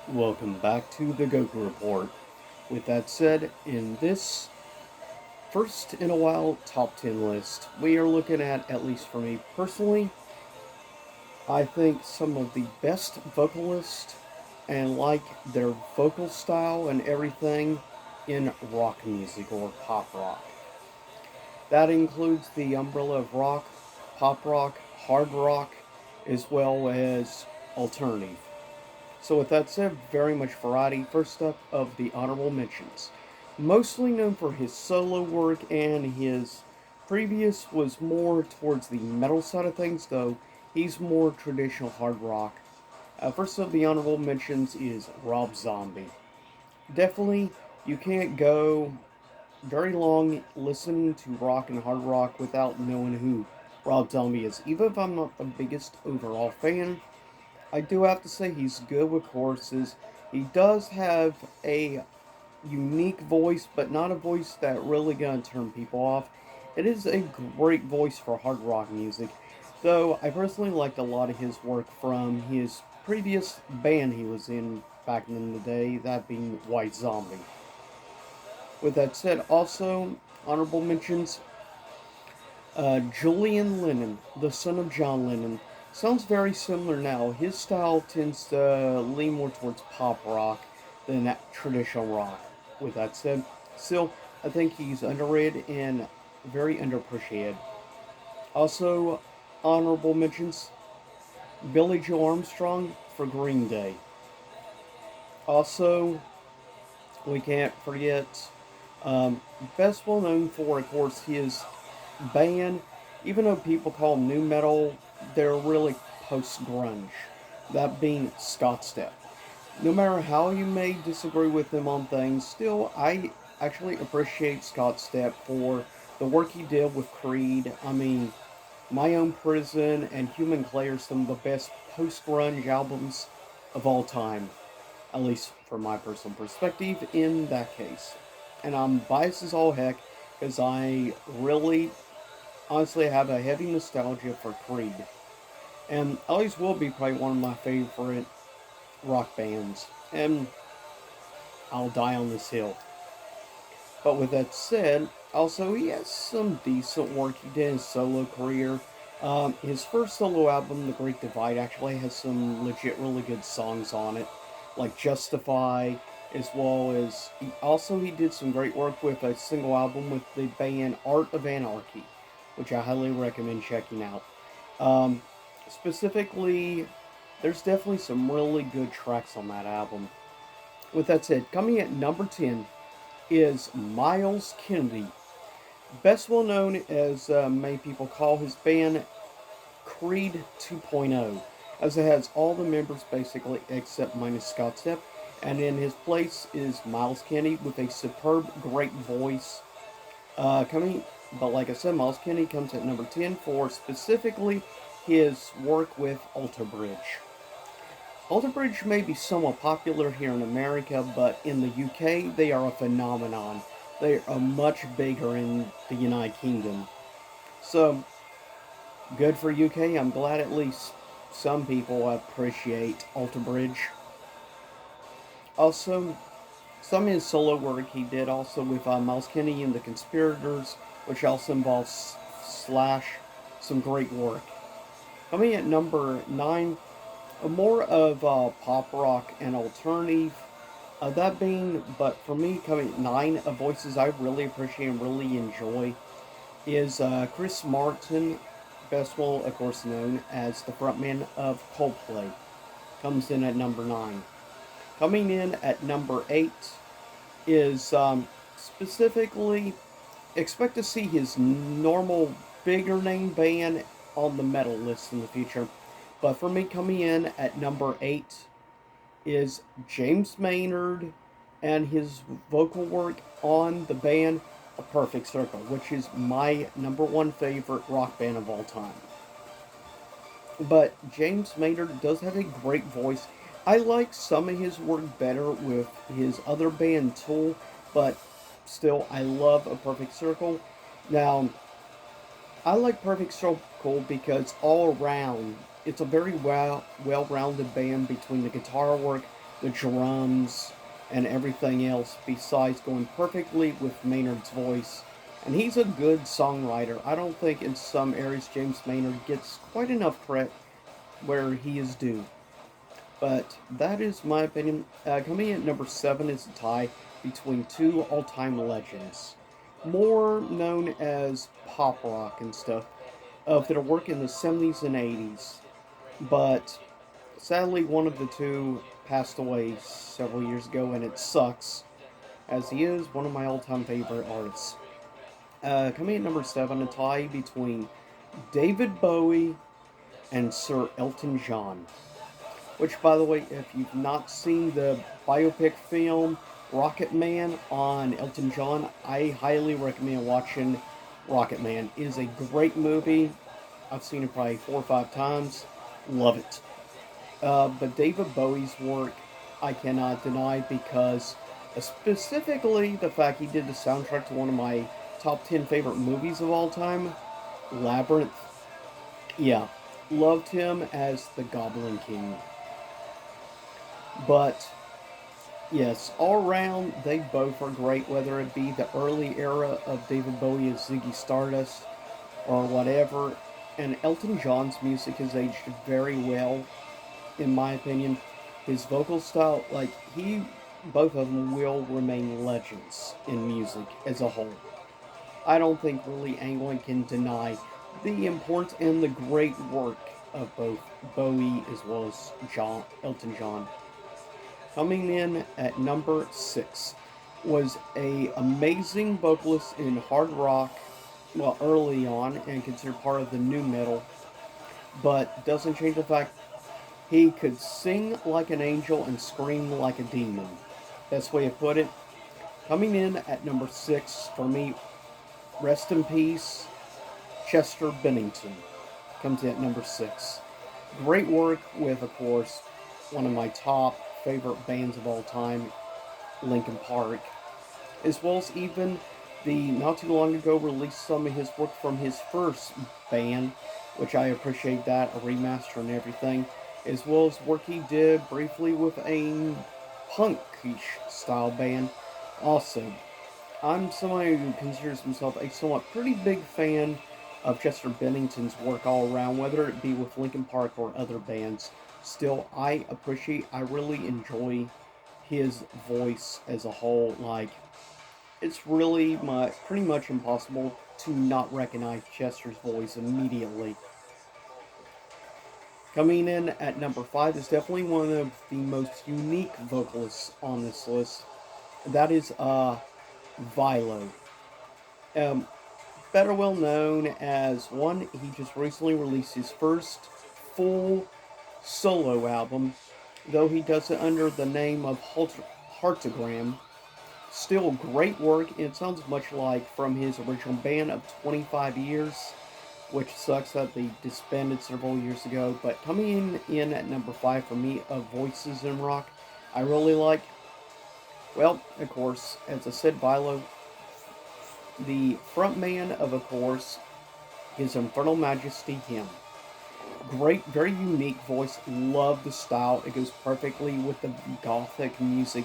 Welcome back to the Goku Report. With that said, in this first in a while top 10 list, we are looking at least for me personally, I think some of the best vocalists and like their vocal style and everything in rock music or pop rock. That includes the umbrella of rock, pop rock, hard rock, as well as alternative. So with that said, very much variety. First up of the honorable mentions. Mostly known for his solo work and his previous was more towards the metal side of things, though he's more traditional hard rock. First of the honorable mentions is Rob Zombie. Definitely, you can't go very long listening to rock and hard rock without knowing who Rob Zombie is. Even if I'm not the biggest overall fan, I do have to say he's good with choruses. He does have a unique voice, but not a voice that really gonna turn people off. It is a great voice for hard rock music, though I personally liked a lot of his work from his previous band he was in back in the day, that being White Zombie. With that said, also honorable mentions Julian Lennon, the son of John Lennon, sounds very similar now. His style tends to lean more towards pop rock than that traditional rock. With that said, still, I think he's underrated and very underappreciated. Also, honorable mentions Billy Joe Armstrong for Green Day. Also, we can't forget, best well known for, of course, his band, even though people call them new metal, they're really post grunge. That being Scott Stepp. No matter how you may disagree with him on things, still, I actually appreciate Scott Stepp for the work he did with Creed. I mean, My Own Prison and Human Clay are some of the best post grunge albums of all time, at least from my personal perspective in that case. And I'm biased as all heck because I really honestly have a heavy nostalgia for Creed. And always will be probably one of my favorite rock bands. And I'll die on this hill. But with that said, also he has some decent work he did in his solo career. His first solo album, The Great Divide, actually has some legit really good songs on it, like Justify, as well as he did some great work with a single album with the band Art of Anarchy, which I highly recommend checking out. Um, Specifically, there's definitely some really good tracks on that album. With that said, coming at number 10 is Miles Kennedy, best well known as many people call his band Creed 2.0, as it has all the members basically except minus Scott Stepp, and in his place is Miles Kennedy with a superb, great voice. Coming, but like I said, Miles Kennedy comes at number 10 for specifically his work with Alter Bridge. Alter Bridge may be somewhat popular here in America, but in the UK they are a phenomenon. They are much bigger in the United Kingdom. So, good for UK. I'm glad at least some people appreciate Alter Bridge. Also, some of his solo work he did also with Miles Kennedy and the Conspirators, which also involves Slash. Some great work. Coming at number 9, more of pop rock and alternative. That being, but for me, coming at 9 of voices I really appreciate and really enjoy is Chris Martin, best well, of course, known as the frontman of Coldplay. Comes in at number 9. Coming in at number 8 is specifically expect to see his normal bigger name band on the metal list in the future. But for me, coming in at number 8 is James Maynard and his vocal work on the band A Perfect Circle, which is my number one favorite rock band of all time. But James Maynard does have a great voice. I like some of his work better with his other band Tool, but still, I love A Perfect Circle. Now, I like Perfect Circle because all around, it's a very well rounded band between the guitar work, the drums, and everything else, besides going perfectly with Maynard's voice. And he's a good songwriter. I don't think in some areas James Maynard gets quite enough credit where he is due. But that is my opinion. Coming in at number 7 is a tie between two all time legends, more known as pop rock and stuff, of their work in the 70s and 80s. But sadly, one of the two passed away several years ago, and it sucks, as he is one of my all time favorite artists. Coming at number 7, a tie between David Bowie and Sir Elton John. Which, by the way, if you've not seen the biopic film Rocket Man on Elton John, I highly recommend watching Rocket Man. It is a great movie. I've seen it probably 4 or 5 times. Love it. But David Bowie's work, I cannot deny because specifically the fact he did the soundtrack to one of my top 10 favorite movies of all time, Labyrinth. Yeah, loved him as the Goblin King. But yes, all around they both are great, whether it be the early era of David Bowie as Ziggy Stardust or whatever. And Elton John's music has aged very well, in my opinion. His vocal style, like both of them will remain legends in music as a whole. I don't think really anyone can deny the importance and the great work of both Bowie as well as Elton John. Coming in at number 6 was a amazing vocalist in hard rock, well, early on, and considered part of the new metal, but doesn't change the fact he could sing like an angel and scream like a demon. Best way to put it. Coming in at number 6 for me, rest in peace, Chester Bennington comes in at number 6. Great work with, of course, one of my top favorite bands of all time, Linkin Park, as well as even the not too long ago released some of his work from his first band, which I appreciate that, a remaster and everything, as well as work he did briefly with a punkish style band. Also, I'm somebody who considers himself a somewhat pretty big fan of Chester Bennington's work all around, whether it be with Linkin Park or other bands. Still, I really enjoy his voice as a whole. Like, it's really pretty much impossible to not recognize Chester's voice immediately. Coming in at number 5 is definitely one of the most unique vocalists on this list. That is Vilo. Um, Better well known as one, he just recently released his first full solo album, though he does it under the name of Heartogram. Still great work, and it sounds much like from his original band of 25 years, which sucks that they disbanded several years ago. But coming in at number 5 for me of voices in rock, I really like, well, of course, as I said, Vilo, the frontman of course, His Infernal Majesty him. Great, very unique voice. Love the style. It goes perfectly with the gothic music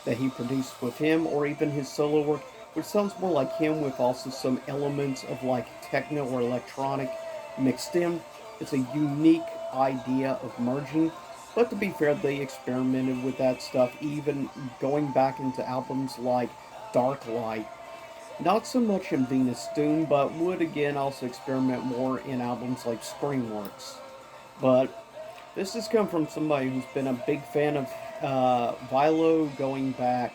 that he produced with him, or even his solo work, which sounds more like him with also some elements of like techno or electronic mixed in. It's a unique idea of merging. But to be fair, they experimented with that stuff, even going back into albums like Dark Light. Not so much in Venus Doom, but would again also experiment more in albums like Springworks. But this has come from somebody who's been a big fan of Vilo going back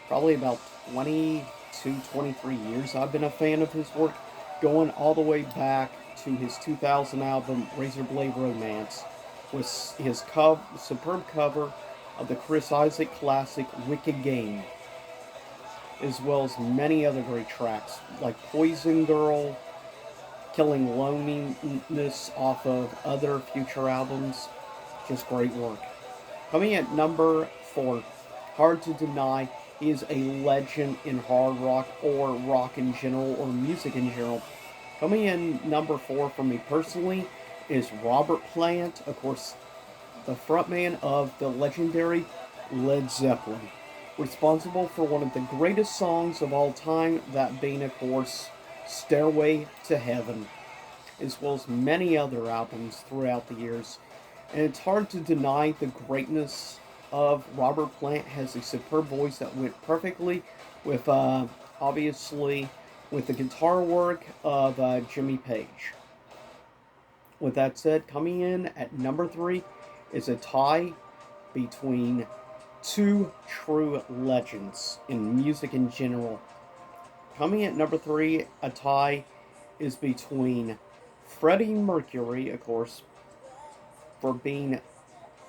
probably about 22, 23 years. I've been a fan of his work, going all the way back to his 2000 album Razorblade Romance, with his superb cover of the Chris Isaak classic Wicked Game, as well as many other great tracks like Poison Girl, Killing Loneliness off of other future albums. Just great work. Coming at number 4, hard to deny, he is a legend in hard rock or rock in general or music in general. Coming in number 4 for me personally is Robert Plant. Of course, the frontman of the legendary Led Zeppelin, responsible for one of the greatest songs of all time, that being, of course, Stairway to Heaven, as well as many other albums throughout the years. And it's hard to deny the greatness of Robert Plant. Has a superb voice that went perfectly with, obviously, with the guitar work of Jimmy Page. With that said, coming in at number three is a tie between two true legends in music in general. Coming at number three, a tie is between Freddie Mercury, of course, for being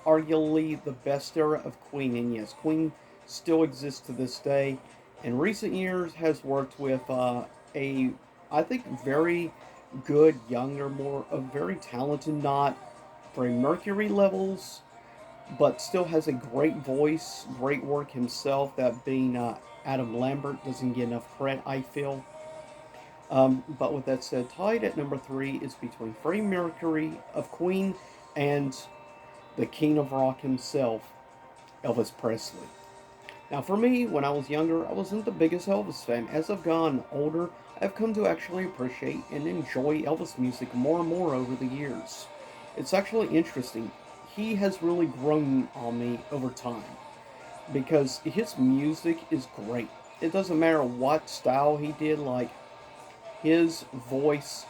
arguably the best era of Queen, and yes, Queen still exists to this day. In recent years, has worked with a, I think, very good, younger, more a very talented, not Freddie Mercury levels, but still has a great voice, great work himself. That being Adam Lambert doesn't get enough credit, I feel. But with that said, tied at number three is between Freddie Mercury of Queen and the King of Rock himself, Elvis Presley. Now, for me, when I was younger, I wasn't the biggest Elvis fan. As I've gone older, I've come to actually appreciate and enjoy Elvis music more and more over the years. It's actually interesting. He has really grown on me over time because his music is great. It doesn't matter what style he did, like his voice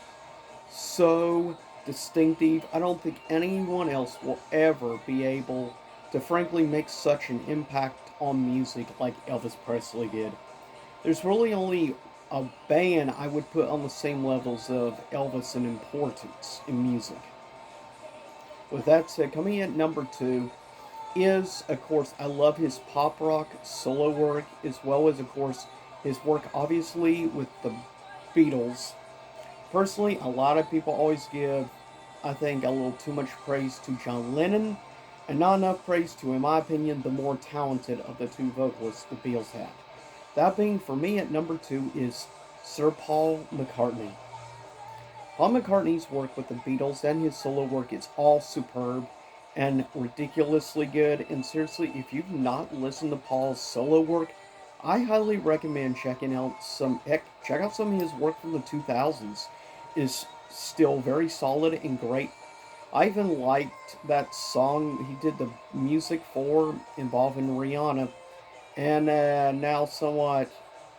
so distinctive. I don't think anyone else will ever be able to frankly make such an impact on music like Elvis Presley did. There's really only a band I would put on the same levels of Elvis in importance in music. With that said, coming in at number two is, of course, I love his pop rock solo work, as well as, of course, his work obviously with the Beatles. Personally, a lot of people always give, I think, a little too much praise to John Lennon, and not enough praise to, in my opinion, the more talented of the two vocalists the Beatles had. That being, for me, at number two is Sir Paul McCartney. Paul McCartney's work with the Beatles and his solo work is all superb and ridiculously good. And seriously, if you've not listened to Paul's solo work, I highly recommend checking out some. Heck, check out some of his work from the 2000s. Is still very solid and great. I even liked that song he did the music for involving Rihanna, and now somewhat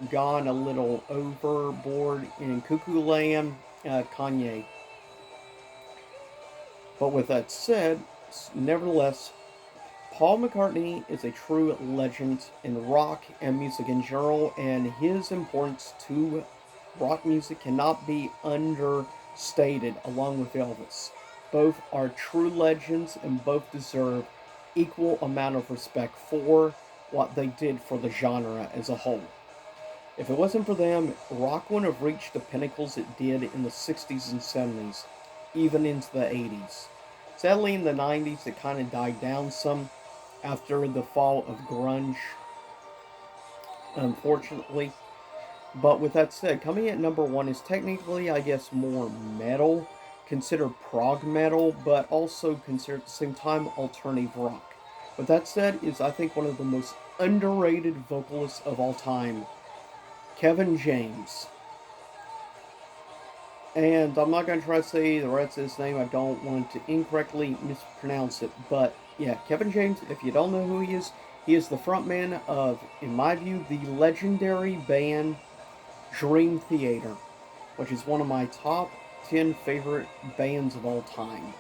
gone a little overboard in Cuckoo Land, Kanye. But with that said, nevertheless, Paul McCartney is a true legend in rock and music in general, and his importance to rock music cannot be understated along with Elvis. Both are true legends and both deserve equal amount of respect for what they did for the genre as a whole. If it wasn't for them, rock wouldn't have reached the pinnacles it did in the 60s and 70s, even into the 80s. Sadly, in the 90s, it kind of died down some after the fall of grunge, unfortunately. But with that said, coming at number one is technically, I guess, more metal, considered prog metal, but also considered at the same time alternative rock. With that said, is I think one of the most underrated vocalists of all time, Kevin James. And I'm not going to try to say the rest of his name, I don't want to incorrectly mispronounce it, but yeah, Kevin James, if you don't know who he is the frontman of, in my view, the legendary band Dream Theater, which is one of my top 10 favorite bands of all time.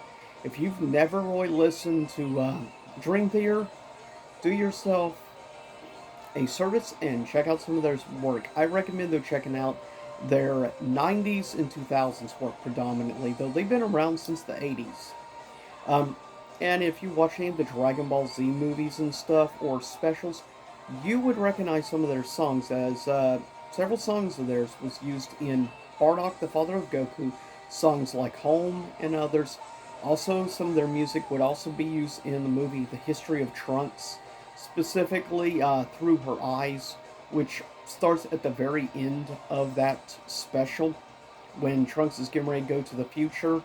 If you've never really listened to Dream Theater, do yourself a service and check out some of their work. I recommend though checking out their 90s and 2000s work predominantly, though they've been around since the 80s. Um, and if you watch any of the Dragon Ball Z movies and stuff, or specials, you would recognize some of their songs, as several songs of theirs was used in Bardock, the Father of Goku, songs like Home and others. Also, some of their music would also be used in the movie The History of Trunks, specifically Through Her Eyes, which starts at the very end of that special when Trunks is getting ready to go to the future.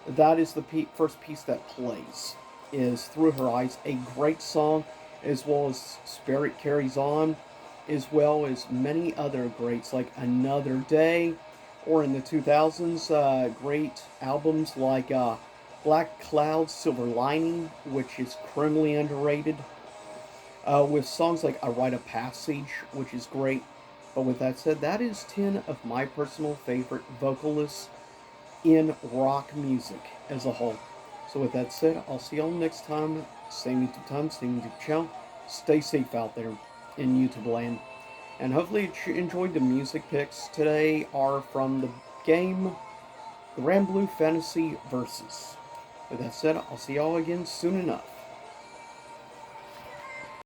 That is the first piece that plays. is Through Her Eyes, a great song, as well as Spirit Carries On, as well as many other greats like Another Day, or in the 2000s, great albums like Black Cloud, Silver Lining, which is criminally underrated, with songs like A Rite of Passage, which is great. But with that said, that is 10 of my personal favorite vocalists in rock music as a whole. So with that said, I'll see y'all next time. Same YouTube time, same YouTube channel. Stay safe out there in YouTube land. And hopefully you enjoyed the music picks. Today are from the game Granblue Fantasy Versus. With that said, I'll see y'all again soon enough.